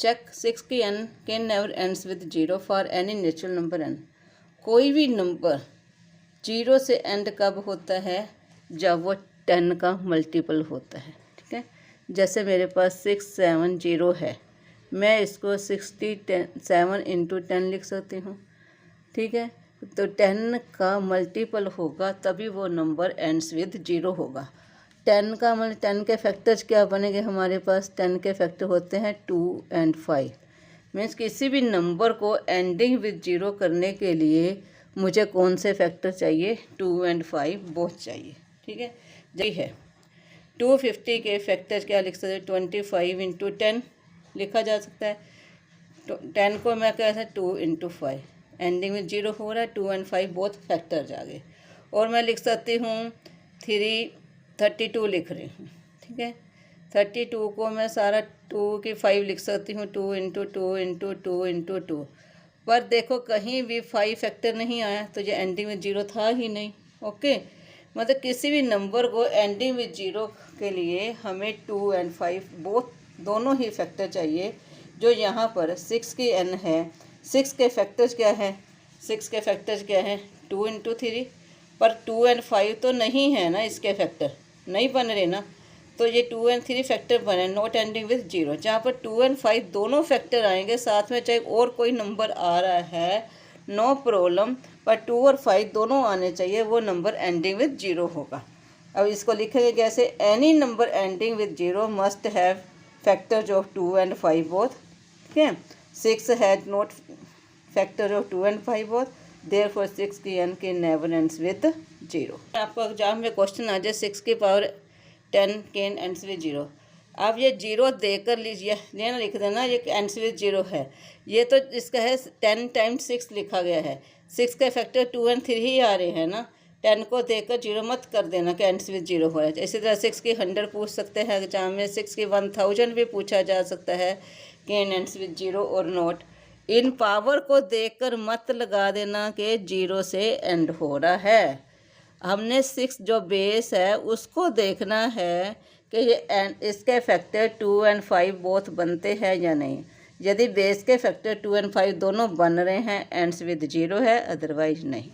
Check 6 की n can never ends with 0 for any natural number n। कोई भी number 0 से एंड कब होता है? जब वो 10 का मल्टीपल होता है। ठीक है, जैसे मेरे पास 670 है, मैं इसको 67 इंटू 10 लिख सकती हूँ। ठीक है, तो 10 का मल्टीपल होगा तभी वो नंबर एंड्स विद 0 होगा। 10 का 10 के फैक्टर्स क्या बनेंगे हमारे पास? 10 के फैक्टर होते हैं 2 और 5। मीन्स किसी भी नंबर को एंडिंग विद 0 करने के लिए मुझे कौन से फैक्टर चाहिए? 2 और 5 बोथ चाहिए। ठीक है, यही है। 250 के फैक्टर्स क्या लिख सकते हैं? 25 इंटू 10 लिखा जा सकता है। 10 को मैं क्या था 2 इंटू 5, एंडिंग में 0 हो रहा है, 2 और 5 बोथ फैक्टर्स आ गए। और मैं लिख सकती हूँ 32 लिख रही हूँ। ठीक है, 32 को मैं सारा 2 की 5 लिख सकती हूँ, 2 इंटू 2 इंटू 2 इंटू 2। पर देखो कहीं भी 5 फैक्टर नहीं आया, तो ये एंडिंग में 0 था ही नहीं। ओके, मतलब किसी भी नंबर को एंडिंग विद 0 के लिए हमें 2 और 5 दोनों ही फैक्टर चाहिए। जो यहाँ पर 6 की n है, 6 के फैक्टर्स क्या है? 6 के फैक्टर्स क्या है? 2 इंटू 3। पर 2 और 5 तो नहीं है ना, इसके फैक्टर नहीं बन रहे ना, तो ये 2 और 3 फैक्टर बने, नॉट एंडिंग विद 0। जहाँ पर 2 और 5 दोनों फैक्टर आएंगे साथ में, चाहे और कोई नंबर आ रहा है, नो प्रॉब्लम, पर 2 और 5 दोनों आने चाहिए, वो नंबर एंडिंग विद 0 होगा। अब इसको लिखेंगे कैसे? Any number ending with 0 must have factors of 2 और 5 बोथ। ठीक है, 6 हैज नॉट फैक्टर ऑफ 2 और 5 बोथ, देयरफॉर 6 की n के नेवर एंड्स विद 0। आपको एग्जाम में क्वेश्चन आ जाए 6 की पावर 10 कैन एंड्स विद 0, आप ये 0 देकर लीजिए, ये ना लिख देना ये एंड्स विद 0 है। ये तो इसका है 10 टाइम्स 6 लिखा गया है, 6 के फैक्टर 2 और 3 ही आ रहे हैं ना, 10 को देकर 0 मत कर देना कि एंड्स विद 0 हो रहा है। इसी तरह 6 की 100 पूछ सकते हैं एग्जाम में, 6 की 1000 भी पूछा जा सकता है, कैन एंड्स विद 0 और नॉट। इन पावर को देखकर मत लगा देना कि 0 से एंड हो रहा है। हमने 6 जो बेस है उसको देखना है कि ये इसके फैक्टर 2 और 5 बोथ बनते हैं या नहीं। यदि बेस के फैक्टर 2 और 5 दोनों बन रहे हैं, एंड्स विद 0 है, अदरवाइज नहीं।